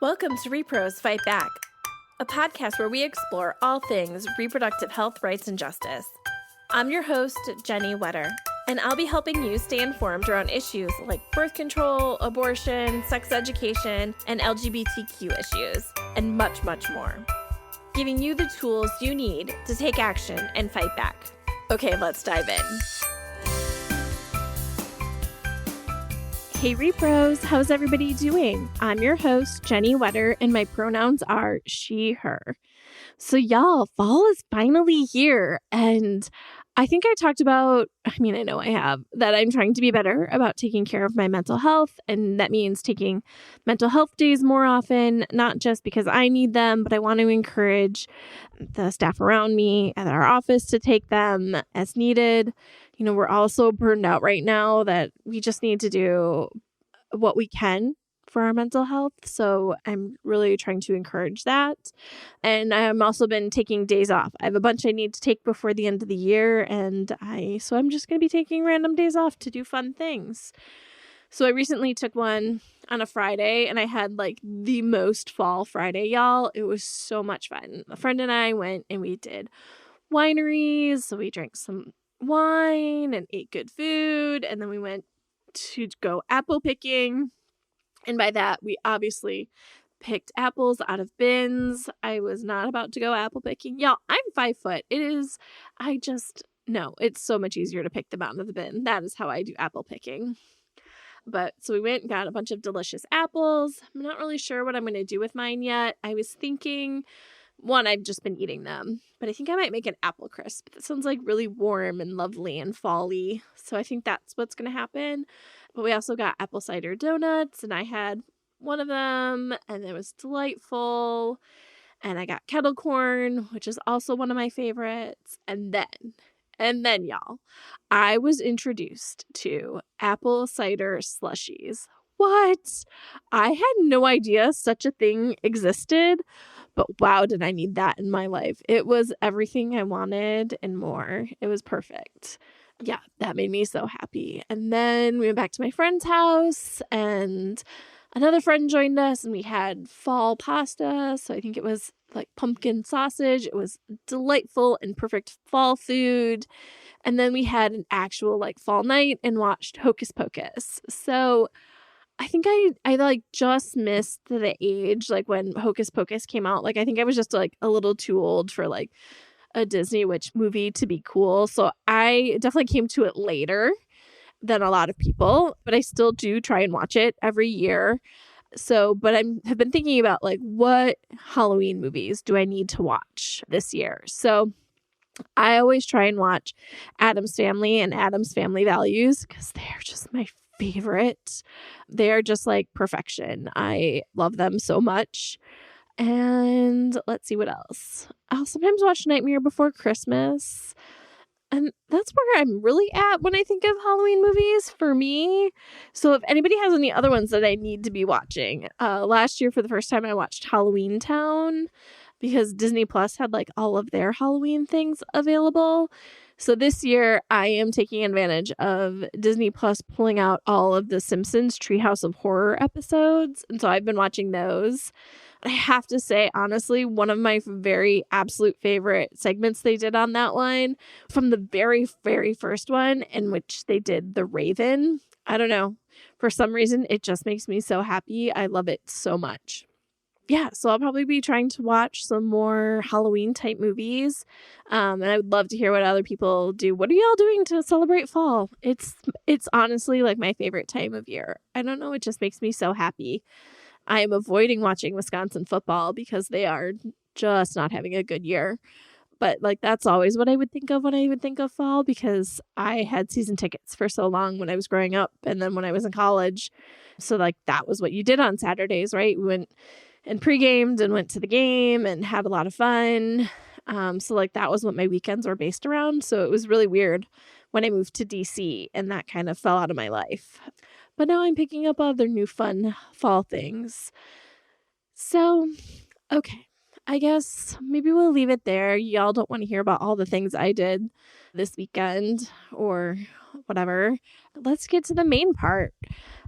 Welcome to rePROs Fight Back, a podcast where we explore all things reproductive health, rights, and justice. I'm your host, Jenny Wetter, and I'll be helping you stay informed around issues like birth control, abortion, sex education, and LGBTQ issues, and much, much more. Giving you the tools you need to take action and fight back. Okay, let's dive in. Hey rePROs, how's everybody doing? I'm your host, Jenny Wetter, and my pronouns are she, her. So y'all, fall is finally here, and I think I talked about, I know I have, that I'm trying to be better about taking care of my mental health, and that means taking mental health days more often, not just because I need them, but I want to encourage the staff around me at our office to take them as needed. You know, we're all so burned out right now that we just need to do what we can for our mental health. So I'm really trying to encourage that. And I've also been taking days off. I have a bunch I need to take before the end of the year. So I'm just going to be taking random days off to do fun things. So I recently took one on a Friday, and I had like the most fall Friday, y'all. It was so much fun. A friend and I went and we did wineries. So we drank some wine and ate good food. And then we went to go apple picking. And by that, we obviously picked apples out of bins. I was not about to go apple picking. Y'all, I'm 5 foot. It's so much easier to pick them out of the bin. That is how I do apple picking. But so we went and got a bunch of delicious apples. I'm not really sure what I'm going to do with mine yet. I was thinking, one, I've just been eating them, but I think I might make an apple crisp. That sounds like really warm and lovely and fall-y. So I think that's what's going to happen. But we also got apple cider donuts, and I had one of them, and it was delightful. And I got kettle corn, which is also one of my favorites. And then, y'all, I was introduced to apple cider slushies. What? I had no idea such a thing existed, but wow, did I need that in my life. It was everything I wanted and more. It was perfect. Yeah, that made me so happy. And then we went back to my friend's house, and another friend joined us, and we had fall pasta. So I think it was like pumpkin sausage. It was delightful and perfect fall food. And then we had an actual like fall night and watched Hocus Pocus. So I think I like just missed the age like when Hocus Pocus came out. Like I think I was just like a little too old for like a Disney witch movie to be cool. So I definitely came to it later than a lot of people, but I still do try and watch it every year. So, but have been thinking about like what Halloween movies do I need to watch this year? So I always try and watch Addams Family and Addams Family Values because they're just my favorite. They are just like perfection. I love them so much. And let's see what else. I'll sometimes watch Nightmare Before Christmas. And that's where I'm really at when I think of Halloween movies for me. So if anybody has any other ones that I need to be watching, last year for the first time I watched Halloween Town because Disney Plus had like all of their Halloween things available. So this year I am taking advantage of Disney Plus pulling out all of the Simpsons Treehouse of Horror episodes. And so I've been watching those. I have to say, honestly, one of my very absolute favorite segments they did on that line from the very, very first one in which they did the Raven. I don't know. For some reason, it just makes me so happy. I love it so much. Yeah, so I'll probably be trying to watch some more Halloween type movies. And I would love to hear what other people do. What are y'all doing to celebrate fall? It's honestly like my favorite time of year. I don't know. It just makes me so happy. I am avoiding watching Wisconsin football because they are just not having a good year. But like that's always what I would think of when I would think of fall because I had season tickets for so long when I was growing up and then when I was in college. So like that was what you did on Saturdays, right? We went and pre-gamed and went to the game and had a lot of fun. So like that was what my weekends were based around. So it was really weird when I moved to DC and that kind of fell out of my life. But now I'm picking up other new fun fall things. So, okay, I guess maybe we'll leave it there. Y'all don't want to hear about all the things I did this weekend or whatever. Let's get to the main part.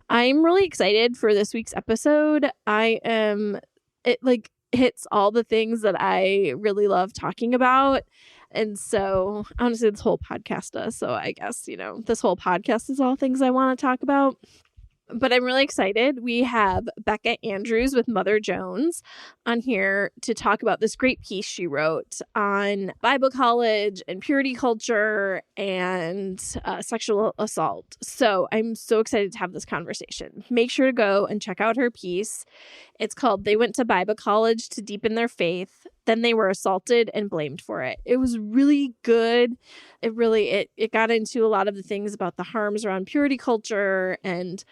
I'm really excited for this week's episode. It like hits all the things that I really love talking about. And so honestly, this whole podcast does. So I guess, this whole podcast is all things I want to talk about. But I'm really excited. We have Becca Andrews with Mother Jones on here to talk about this great piece she wrote on Bible college and purity culture and sexual assault. So I'm so excited to have this conversation. Make sure to go and check out her piece. It's called "They Went to Bible College to Deepen Their Faith. Then They Were Assaulted and Blamed for It." It was really good. It got into a lot of the things about the harms around purity culture and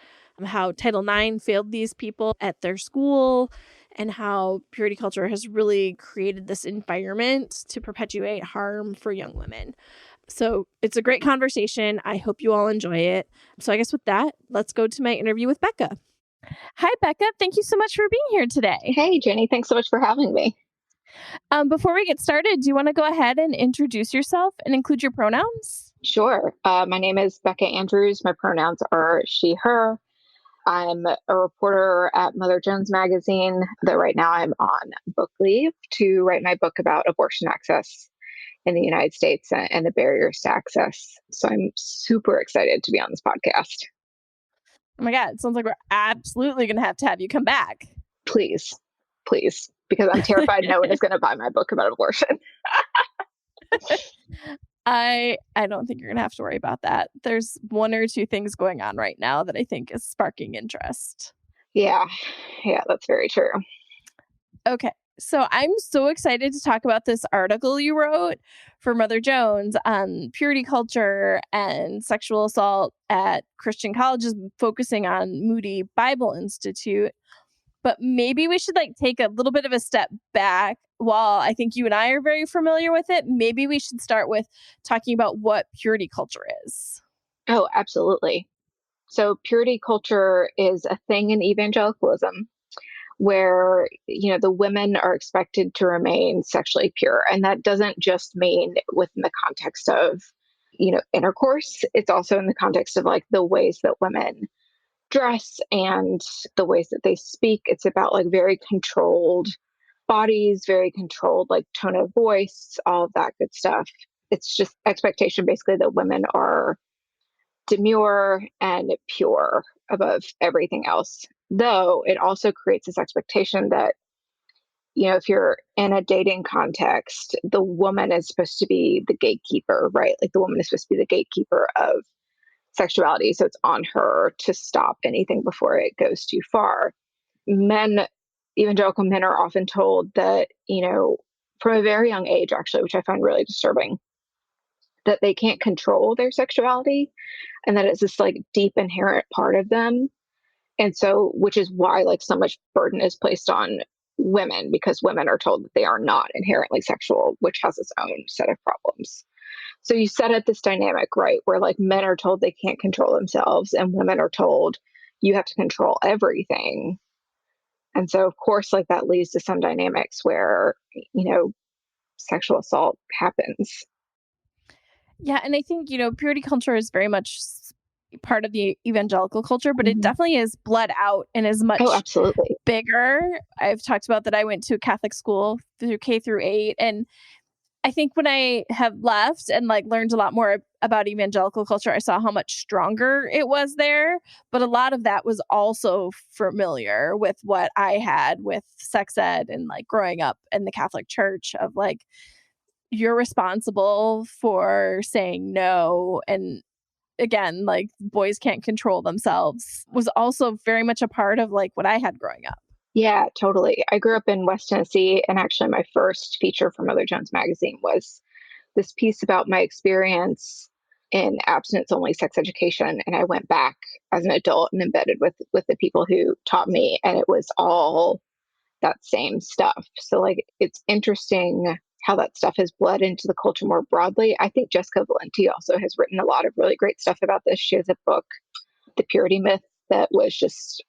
how Title IX failed these people at their school, and how purity culture has really created this environment to perpetuate harm for young women. So it's a great conversation. I hope you all enjoy it. So I guess with that, let's go to my interview with Becca. Hi, Becca. Thank you so much for being here today. Hey, Jenny. Thanks so much for having me. Before we get started, do you want to go ahead and introduce yourself and include your pronouns? Sure. My name is Becca Andrews. My pronouns are she, her. I'm a reporter at Mother Jones magazine, though right now I'm on book leave to write my book about abortion access in the United States and the barriers to access. So I'm super excited to be on this podcast. Oh my God, it sounds like we're absolutely going to have you come back. Please, because I'm terrified no one is going to buy my book about abortion. I don't think you're going to have to worry about that. There's one or two things going on right now that I think is sparking interest. Yeah, that's very true. Okay. So I'm so excited to talk about this article you wrote for Mother Jones on purity culture and sexual assault at Christian colleges, focusing on Moody Bible Institute. But maybe we should take a little bit of a step back. While I think you and I are very familiar with it, maybe we should start with talking about what purity culture is. Oh, absolutely. So purity culture is a thing in evangelicalism where, the women are expected to remain sexually pure. And that doesn't just mean within the context of, intercourse. It's also in the context of the ways that women dress and the ways that they speak. It's about very controlled bodies, very controlled tone of voice, all of that good stuff. It's just expectation basically that women are demure and pure above everything else. Though it also creates this expectation that, if you're in a dating context, the woman is supposed to be the gatekeeper, right? The woman is supposed to be the gatekeeper of sexuality. So it's on her to stop anything before it goes too far. Evangelical men are often told that, from a very young age, actually, which I find really disturbing, that they can't control their sexuality and that it's this deep inherent part of them. And so, which is why so much burden is placed on women, because women are told that they are not inherently sexual, which has its own set of problems. So you set up this dynamic, right, where men are told they can't control themselves and women are told you have to control everything. And so, of course, that leads to some dynamics where, sexual assault happens. Yeah. And I think, purity culture is very much part of the evangelical culture, but it definitely is bled out and is much absolutely bigger. I've talked about that. I went to a Catholic school through K-8. And I think when I have left and learned a lot more about evangelical culture, I saw how much stronger it was there. But a lot of that was also familiar with what I had with sex ed and growing up in the Catholic Church of you're responsible for saying no. And again, boys can't control themselves was also very much a part of what I had growing up. Yeah, totally. I grew up in West Tennessee, and actually my first feature for Mother Jones magazine was this piece about my experience in abstinence-only sex education. And I went back as an adult and embedded with the people who taught me, and it was all that same stuff. So it's interesting how that stuff has bled into the culture more broadly. I think Jessica Valenti also has written a lot of really great stuff about this. She has a book, The Purity Myth, that was just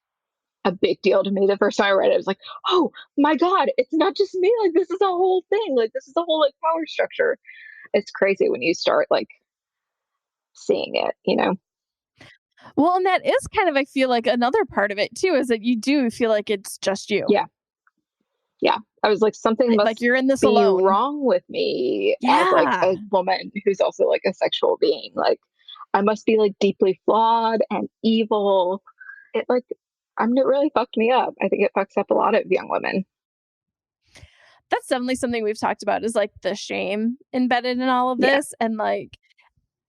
a big deal to me. The first time I read it, I was like, oh my God, it's not just me. This is a whole thing. This is a whole power structure. It's crazy when you start seeing it, Well, and that is kind of, I feel like, another part of it too, is that you do feel like it's just you. Yeah. Yeah. I was like, something Like must you're in this be alone. wrong with me as like Yeah. a woman who's also like a sexual being. Like, I must be like deeply flawed and evil. It like, it really fucked me up. I think it fucks up a lot of young women. That's definitely something we've talked about, is like the shame embedded in all of Yeah. this. And like,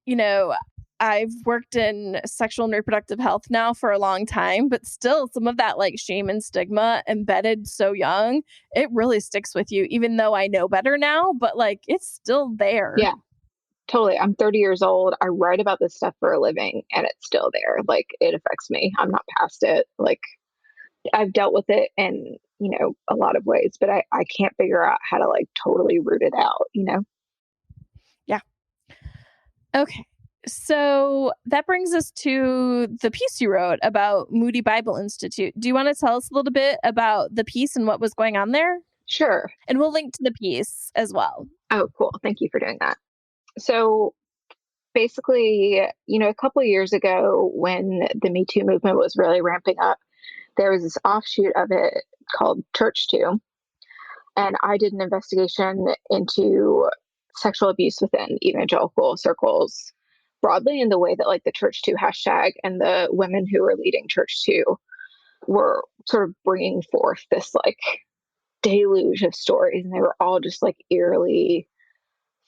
you know, I've worked in sexual and reproductive health now for a long time, but still some of that like shame and stigma embedded so young, it really sticks with you, even though I know better now, but like it's still there. Yeah. Totally. I'm 30 years old. I write about this stuff for a living and it's still there. Like, it affects me. I'm not past it. Like, I've dealt with it in, a lot of ways, but I can't figure out how to like totally root it out. Yeah. Okay. So that brings us to the piece you wrote about Moody Bible Institute. Do you want to tell us a little bit about the piece and what was going on there? Sure. And we'll link to the piece as well. Oh, cool. Thank you for doing that. So basically, a couple of years ago when the Me Too movement was really ramping up, there was this offshoot of it called Church Too. And I did an investigation into sexual abuse within evangelical circles broadly, in the way that like the Church Too hashtag and the women who were leading Church Too were sort of bringing forth this like deluge of stories, and they were all just like eerily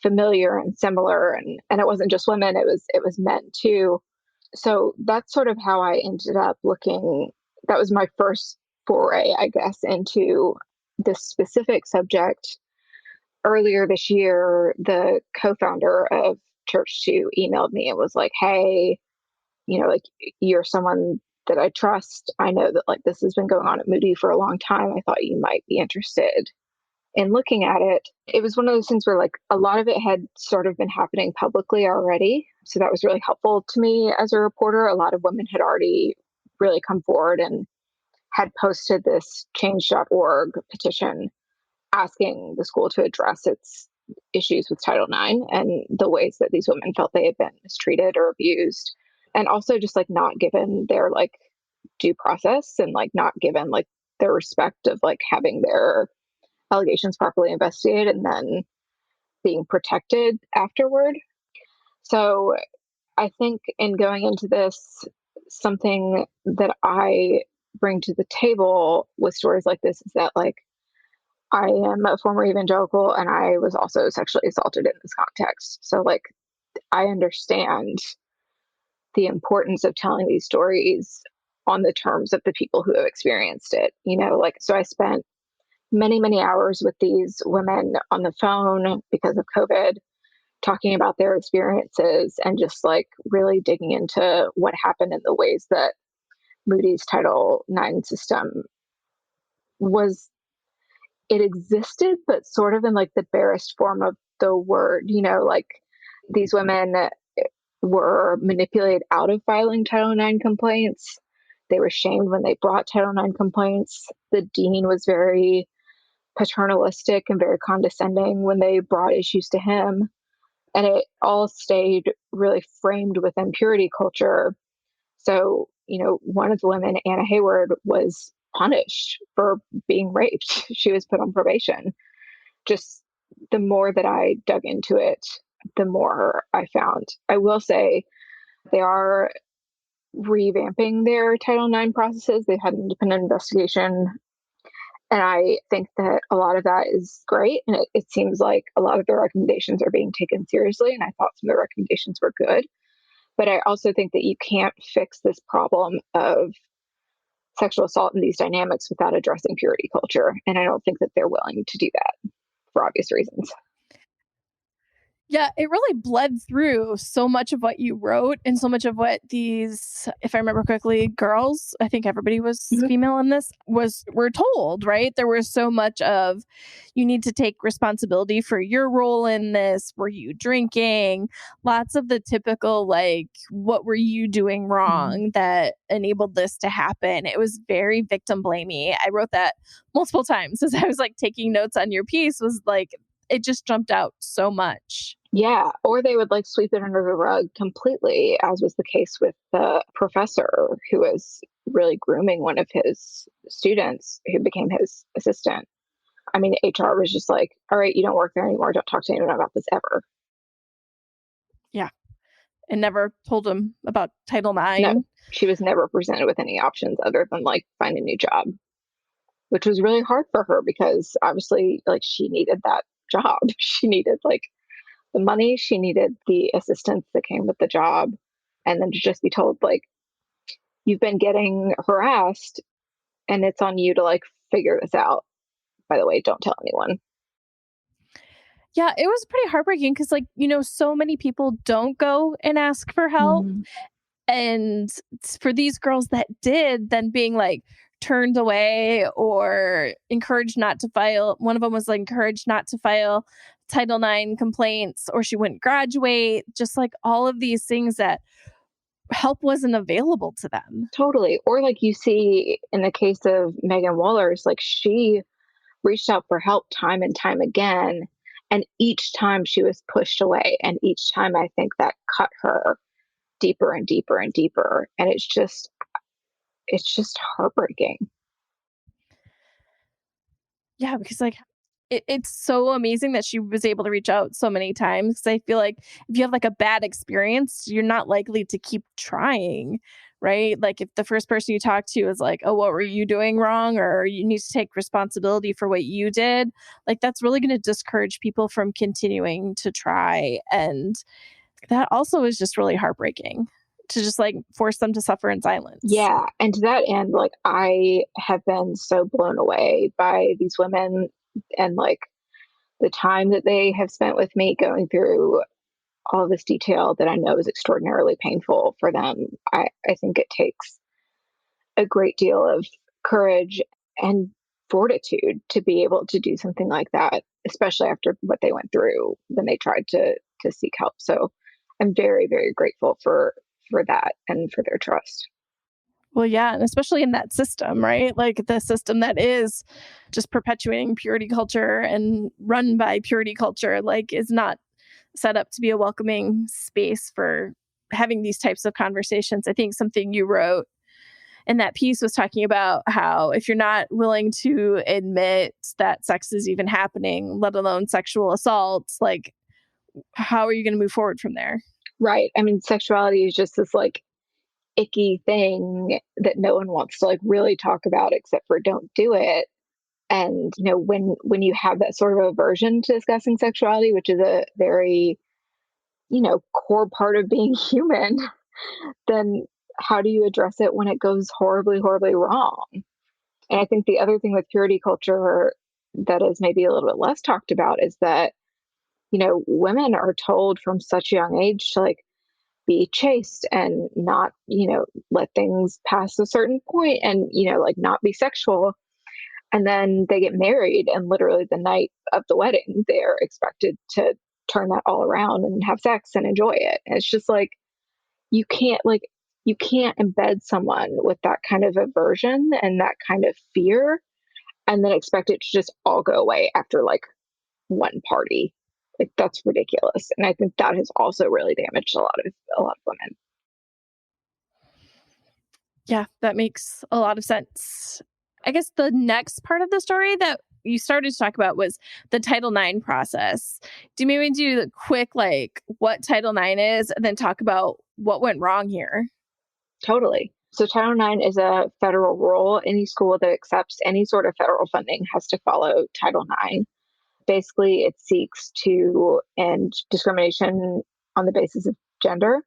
familiar and similar, and it wasn't just women, it was men too. So that's sort of how I ended up looking. That was my first foray, I guess, into this specific subject. Earlier this year, the co-founder of Church 2 emailed me and was like, hey, like, you're someone that I trust. I know that like this has been going on at Moody for a long time. I thought you might be interested in looking at it. It was one of those things where like a lot of it had sort of been happening publicly already. So that was really helpful to me as a reporter. A lot of women had already really come forward and had posted this change.org petition asking the school to address its issues with Title IX and the ways that these women felt they had been mistreated or abused. And also just like not given their like due process, and like not given like their respect of like having their allegations properly investigated and then being protected afterward. So I think in going into this, something that I bring to the table with stories like this is that like I am a former evangelical and I was also sexually assaulted in this context. So like I understand the importance of telling these stories on the terms of the people who have experienced it. Like, so I spent many, many hours with these women on the phone because of COVID, talking about their experiences and just like really digging into what happened in the ways that Moody's Title IX system was, it existed, but sort of in like the barest form of the word, like these women were manipulated out of filing Title IX complaints. They were shamed when they brought Title IX complaints. The dean was very paternalistic and very condescending when they brought issues to him. And it all stayed really framed within purity culture. So, one of the women, Anna Hayward, was punished for being raped. She was put on probation. Just the more that I dug into it, the more I found. I will say they are revamping their Title IX processes. They've had an independent investigation. And I think that a lot of that is great. And it seems like a lot of the recommendations are being taken seriously. And I thought some of the recommendations were good. But I also think that you can't fix this problem of sexual assault in these dynamics without addressing purity culture. And I don't think that they're willing to do that for obvious reasons. Yeah, it really bled through so much of what you wrote and so much of what these, if I remember correctly, girls, I think everybody was female in this, were told, right? There was so much of, you need to take responsibility for your role in this. Were you drinking? Lots of the typical, like, what were you doing wrong that enabled this to happen? It was very victim blamey. I wrote that multiple times as I was like taking notes on your piece, was like, it just jumped out so much. Yeah, or they would like sweep it under the rug completely, as was the case with the professor who was really grooming one of his students who became his assistant. I mean, HR was just like, all right, you don't work there anymore. Don't talk to anyone about this ever. Yeah. And never told him about Title No, IX. she was never presented with any options other than like find a new job, which was really hard for her because obviously, like, she needed that job. She needed like the money, she needed the assistance that came with the job. And then to just be told, like, you've been getting harassed and it's on you to like figure this out. By the way, don't tell anyone. Yeah, it was pretty heartbreaking because, like, so many people don't go and ask for help. Mm, And for these girls that did, then being like turned away or encouraged not to file. One of them was like encouraged not to file Title IX complaints, or she wouldn't graduate. Just like all of these things that help wasn't available to them. totally. Or like you see in the case of Megan Wallers, like she reached out for help time and time again. And each time she was pushed away. And each time I think that cut her deeper and deeper and deeper. And it's just heartbreaking. Yeah, because like it's so amazing that she was able to reach out so many times. 'Cause I feel like if you have like a bad experience, you're not likely to keep trying, right? Like if the first person you talk to is like, "Oh, what were you doing wrong?" or "You need to take responsibility for what you did," like that's really going to discourage people from continuing to try. And that also is just really heartbreaking to just like force them to suffer in silence. Yeah. And to that end, like I have been so blown away by these women and like the time that they have spent with me going through all this detail that I know is extraordinarily painful for them. I think it takes a great deal of courage and fortitude to be able to do something like that, especially after what they went through when they tried to seek help. So I'm very, very grateful for that and for their trust. Well, yeah, and especially in that system, right? Like the system that is just perpetuating purity culture and run by purity culture, like is not set up to be a welcoming space for having these types of conversations. I think something you wrote in that piece was talking about how if you're not willing to admit that sex is even happening, let alone sexual assaults, like how are you going to move forward from there? Right. I mean, sexuality is just this like icky thing that no one wants to like really talk about except for don't do it. And when you have that sort of aversion to discussing sexuality, which is a very core part of being human, then how do you address it when it goes horribly, horribly wrong? And I think the other thing with purity culture that is maybe a little bit less talked about is that women are told from such a young age to like be chaste and not let things pass a certain point and like not be sexual. And then they get married, and literally the night of the wedding, they're expected to turn that all around and have sex and enjoy it. And it's just like you can't like you can't embed someone with that kind of aversion and that kind of fear and then expect it to just all go away after like one party. Like that's ridiculous. And I think that has also really damaged a lot of women. Yeah, that makes a lot of sense. I guess the next part of the story that you started to talk about was the Title IX process. Do you maybe do the quick, like, what Title IX is, and then talk about what went wrong here? Totally. So Title IX is a federal rule. Any school that accepts any sort of federal funding has to follow Title IX. Basically, it seeks to end discrimination on the basis of gender.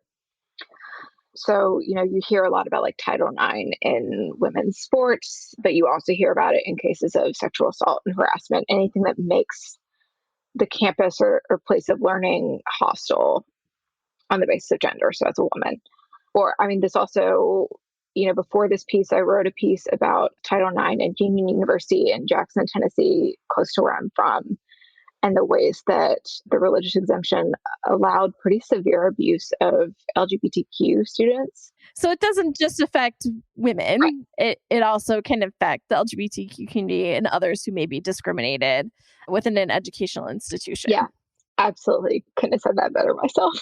So, you hear a lot about like Title IX in women's sports, but you also hear about it in cases of sexual assault and harassment, anything that makes the campus or place of learning hostile on the basis of gender. So as a woman. Or, I mean, this also, before this piece, I wrote a piece about Title IX at Union University in Jackson, Tennessee, close to where I'm from. and the ways that the religious exemption allowed pretty severe abuse of LGBTQ students. So it doesn't just affect Right. women, it also can affect the LGBTQ community and others who may be discriminated within an educational institution. Yeah, absolutely. Couldn't have said that better myself.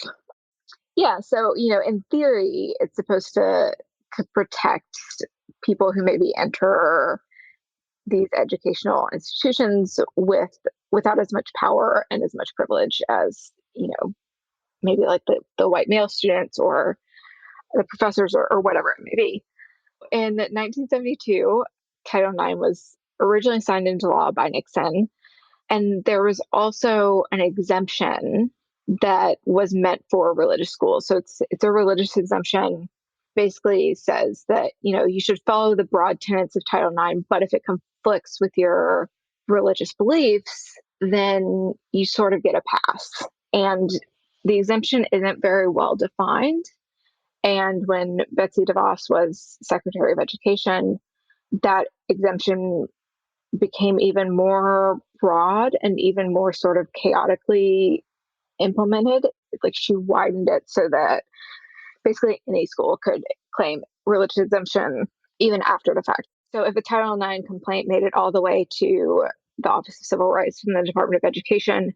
Yeah. So, in theory, it's supposed to protect people who maybe enter these educational institutions without as much power and as much privilege as, maybe like the white male students or the professors or whatever it may be. In 1972, Title IX was originally signed into law by Nixon, and there was also an exemption that was meant for religious schools. So it's a religious exemption. Basically says that you should follow the broad tenets of Title IX, but if it conflicts with your religious beliefs, then you sort of get a pass. And the exemption isn't very well defined. And when Betsy DeVos was Secretary of Education, that exemption became even more broad and even more sort of chaotically implemented. Like she widened it so that basically any school could claim religious exemption even after the fact. So if a Title IX complaint made it all the way to the Office of Civil Rights from the Department of Education,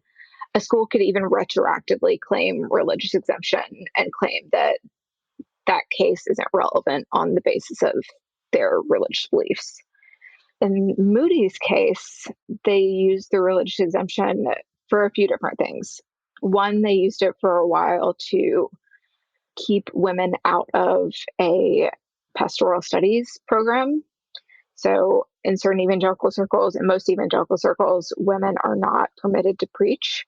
a school could even retroactively claim religious exemption and claim that that case isn't relevant on the basis of their religious beliefs. In Moody's case, they used the religious exemption for a few different things. One, they used it for a while to keep women out of a pastoral studies program. So, in certain evangelical circles, in most evangelical circles, women are not permitted to preach.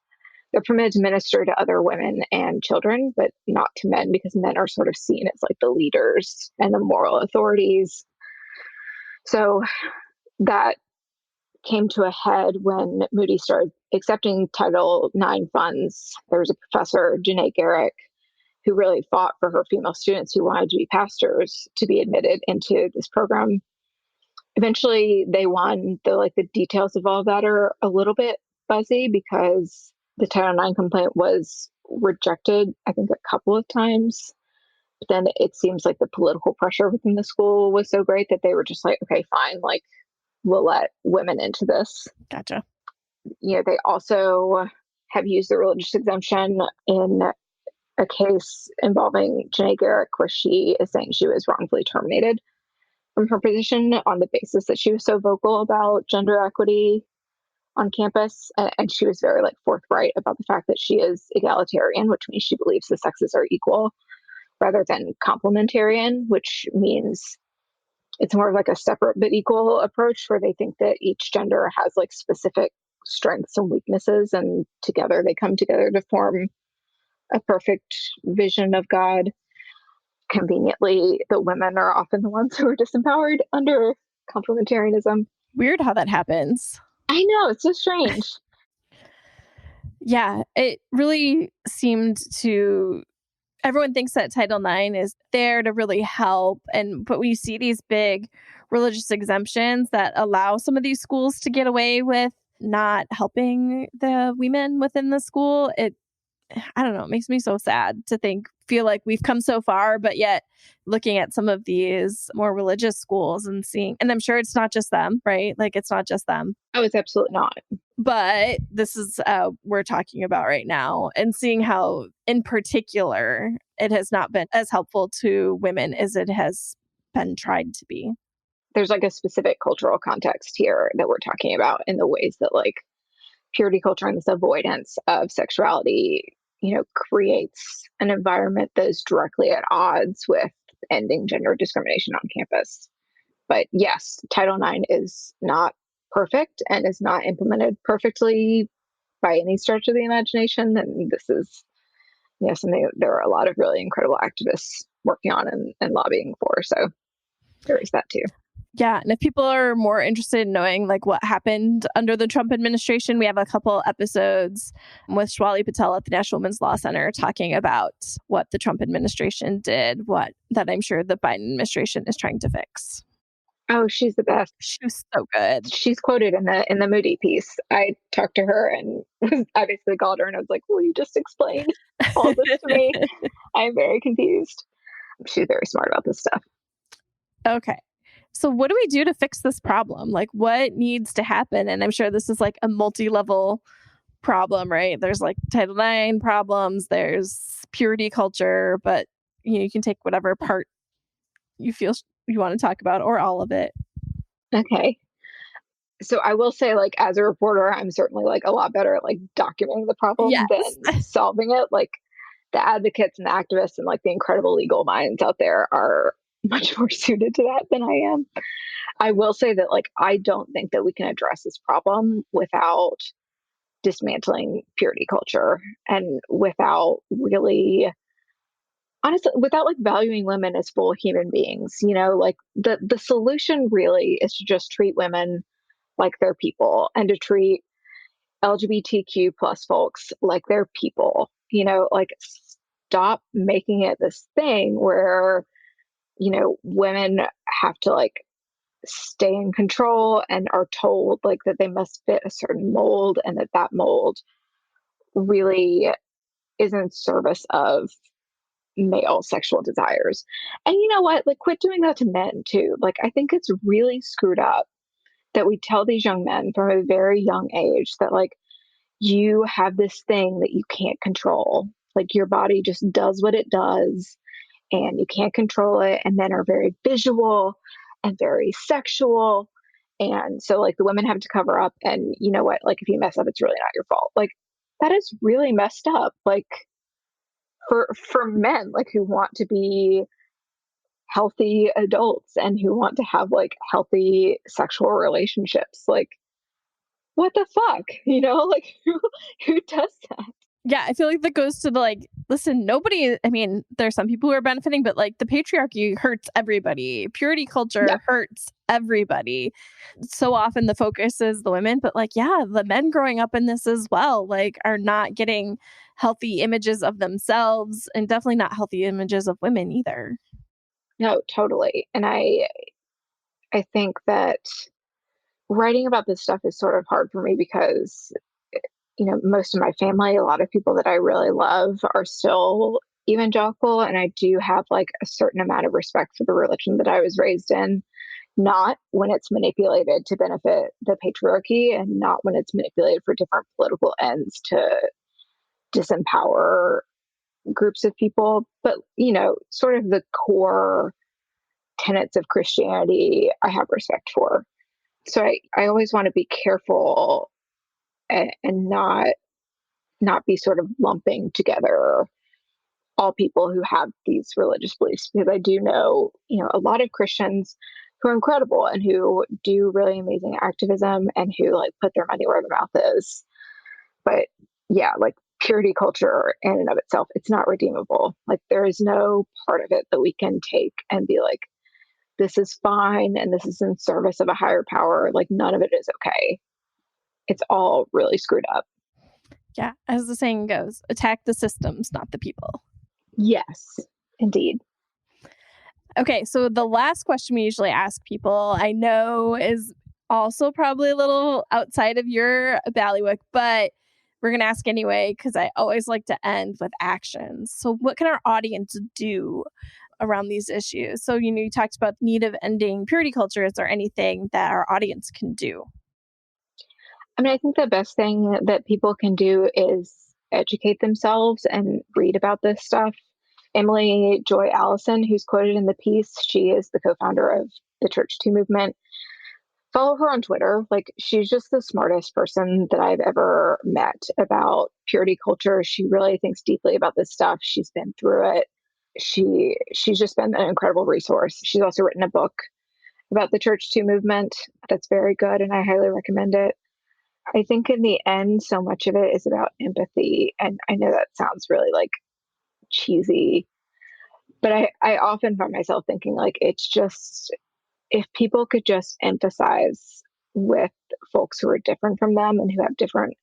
They're permitted to minister to other women and children, but not to men, because men are sort of seen as like the leaders and the moral authorities. So that came to a head when Moody started accepting Title IX funds. There was a professor, Janae Garrick, who really fought for her female students who wanted to be pastors to be admitted into this program. Eventually, they won. The details of all of that are a little bit fuzzy because the Title IX complaint was rejected, I think, a couple of times. But then it seems like the political pressure within the school was so great that they were just like, okay, fine, like we'll let women into this. Gotcha. They also have used the religious exemption in a case involving Janae Garrick, where she is saying she was wrongfully terminated from her position on the basis that she was so vocal about gender equity on campus. And she was very forthright about the fact that she is egalitarian, which means she believes the sexes are equal, rather than complementarian, which means it's more of like a separate but equal approach where they think that each gender has specific strengths and weaknesses, and together they come together to form a perfect vision of God. Conveniently, the women are often the ones who are disempowered under complementarianism. Weird how that happens. I know, it's so strange. Yeah, it really seemed to. Everyone thinks that Title IX is there to really help, but when you see these big religious exemptions that allow some of these schools to get away with not helping the women within the school, I don't know, it makes me so sad to feel like we've come so far, but yet looking at some of these more religious schools and seeing, and I'm sure it's not just them, right? Like it's not just them. Oh, it's absolutely not. But this is we're talking about right now, and seeing how in particular it has not been as helpful to women as it has been tried to be. There's a specific cultural context here that we're talking about in the ways that purity culture and this avoidance of sexuality, creates an environment that is directly at odds with ending gender discrimination on campus. But yes, Title IX is not perfect and is not implemented perfectly by any stretch of the imagination. And this is something that there are a lot of really incredible activists working on and lobbying for. So there is that too. Yeah. And if people are more interested in knowing what happened under the Trump administration, we have a couple episodes with Shwali Patel at the National Women's Law Center talking about what the Trump administration did, that I'm sure the Biden administration is trying to fix. Oh, she's the best. She was so good. She's quoted in the Moody piece. I talked to her and I basically called her and I was like, "Will you just explain all this to me? I'm very confused." She's very smart about this stuff. Okay. So what do we do to fix this problem? Like what needs to happen? And I'm sure this is like a multi-level problem, right? There's like Title IX problems, there's purity culture, but you can take whatever part you feel you want to talk about or all of it. Okay. So I will say, like, as a reporter, I'm certainly like a lot better at like documenting the problem Yes. than solving it. Like the advocates and the activists and like the incredible legal minds out there are much more suited to that than I am. I will say that like I don't think that we can address this problem without dismantling purity culture and without really honestly without like valuing women as full human beings. Like the solution really is to just treat women like they're people and to treat LGBTQ plus folks like they're people. Like stop making it this thing where women have to like stay in control and are told like that they must fit a certain mold and that mold really is in service of male sexual desires. And you know what? Like quit doing that to men too. Like I think it's really screwed up that we tell these young men from a very young age that like you have this thing that you can't control. Like your body just does what it does and you can't control it. And men are very visual and very sexual. And so like the women have to cover up. And you know what? Like if you mess up, it's really not your fault. Like that is really messed up. Like for men like who want to be healthy adults and who want to have like healthy sexual relationships. Like what the fuck? Like who does that? Yeah, I feel like that goes to the like, listen, nobody, I mean, there's some people who are benefiting, but like the patriarchy hurts everybody. Purity Yeah. culture hurts everybody. So often the focus is the women, but like, yeah, the men growing up in this as well, like, are not getting healthy images of themselves and definitely not healthy images of women either. No, totally. And I think that writing about this stuff is sort of hard for me because most of my family, a lot of people that I really love are still evangelical and I do have like a certain amount of respect for the religion that I was raised in, not when it's manipulated to benefit the patriarchy and not when it's manipulated for different political ends to disempower groups of people, but sort of the core tenets of Christianity I have respect for. So I always want to be careful and not be sort of lumping together all people who have these religious beliefs because I do know, a lot of Christians who are incredible and who do really amazing activism and who like put their money where their mouth is. But yeah, like purity culture in and of itself, it's not redeemable. Like there is no part of it that we can take and be like, this is fine and this is in service of a higher power. Like none of it is okay. It's all really screwed up. Yeah, as the saying goes, attack the systems, not the people. Yes, indeed. Okay, so the last question we usually ask people, I know is also probably a little outside of your ballywick, but we're going to ask anyway because I always like to end with actions. So, what can our audience do around these issues? So, you talked about the need of ending purity culture. Is there anything that our audience can do? I mean, I think the best thing that people can do is educate themselves and read about this stuff. Emily Joy Allison, who's quoted in the piece, she is the co-founder of the Church 2 movement. Follow her on Twitter. Like she's just the smartest person that I've ever met about purity culture. She really thinks deeply about this stuff. She's been through it. She's just been an incredible resource. She's also written a book about the Church 2 movement that's very good and I highly recommend it. I think in the end, so much of it is about empathy. And I know that sounds really like cheesy, but I often find myself thinking like it's just if people could just empathize with folks who are different from them and who have different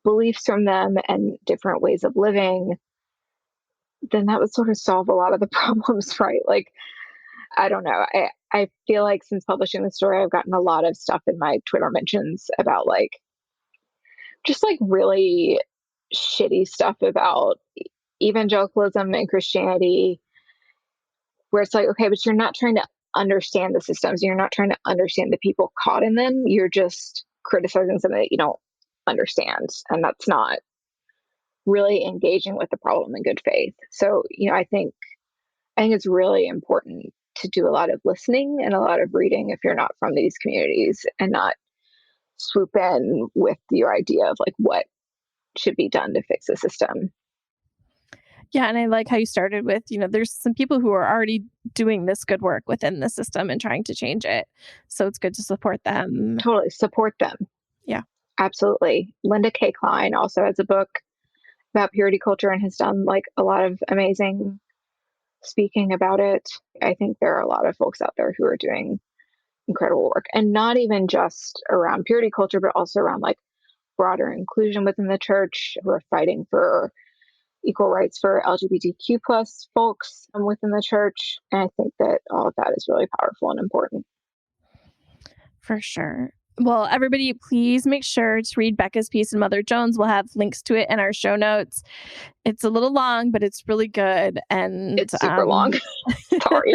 beliefs from them and different ways of living, then that would sort of solve a lot of the problems, right? Like I don't know. I feel like since publishing the story, I've gotten a lot of stuff in my Twitter mentions about like just like really shitty stuff about evangelicalism and Christianity, where it's like, okay, but you're not trying to understand the systems. You're not trying to understand the people caught in them. You're just criticizing something that you don't understand. And that's not really engaging with the problem in good faith. So, I think it's really important to do a lot of listening and a lot of reading if you're not from these communities, and not swoop in with your idea of like what should be done to fix the system. Yeah, and I like how you started with, there's some people who are already doing this good work within the system and trying to change it. So it's good to support them. Totally support them. Yeah. Absolutely. Linda K. Klein also has a book about purity culture and has done like a lot of amazing speaking about it. I think there are a lot of folks out there who are doing incredible work, and not even just around purity culture, but also around like broader inclusion within the church, who are fighting for equal rights for LGBTQ plus folks within the church. And I think that all of that is really powerful and important. For sure. Well, everybody, please make sure to read Becca's piece in Mother Jones. We'll have links to it in our show notes. It's a little long, but it's really good. And it's super long. Sorry.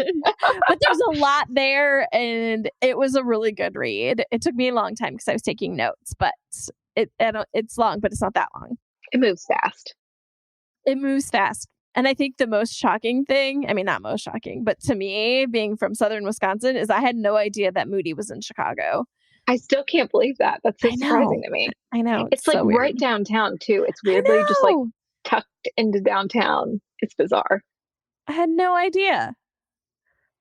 But there's a lot there, and it was a really good read. It took me a long time because I was taking notes, but it's long, but it's not that long. It moves fast. It moves fast. And I think the most shocking thing, I mean, not most shocking, but to me, being from Southern Wisconsin, is I had no idea that Moody was in Chicago. I still can't believe that. That's so surprising to me. I know. It's like so right downtown too. It's weirdly just like tucked into downtown. It's bizarre. I had no idea.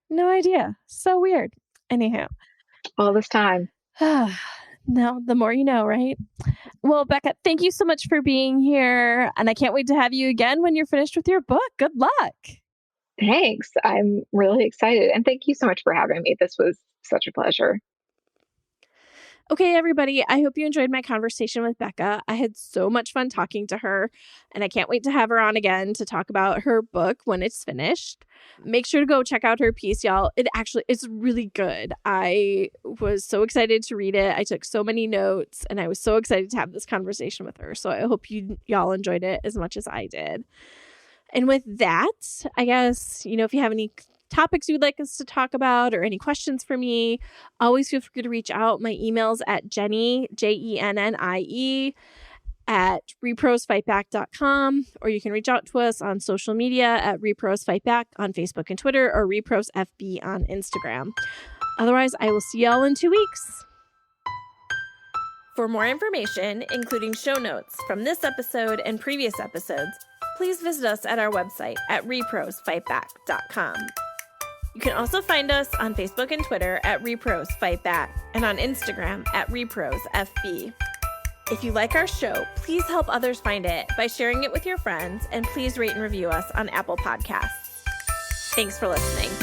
No idea. So weird. Anyhow. All this time. No, the more you know, right? Well, Becca, thank you so much for being here. And I can't wait to have you again when you're finished with your book. Good luck. Thanks. I'm really excited. And thank you so much for having me. This was such a pleasure. Okay, everybody, I hope you enjoyed my conversation with Becca. I had so much fun talking to her, and I can't wait to have her on again to talk about her book when it's finished. Make sure to go check out her piece, y'all. It's really good. I was so excited to read it. I took so many notes, and I was so excited to have this conversation with her. So I hope y'all enjoyed it as much as I did. And with that, I guess, if you have any topics you'd like us to talk about or any questions for me, always feel free to reach out. My email's at Jennie, JENNIE, at reprosfightback.com, or you can reach out to us on social media at reprosfightback on Facebook and Twitter, or reprosfb on Instagram. Otherwise, I will see y'all in 2 weeks. For more information, including show notes from this episode and previous episodes, please visit us at our website at reprosfightback.com. You can also find us on Facebook and Twitter at rePROs Fight Back, and on Instagram at rePROs FB. If you like our show, please help others find it by sharing it with your friends, and please rate and review us on Apple Podcasts. Thanks for listening.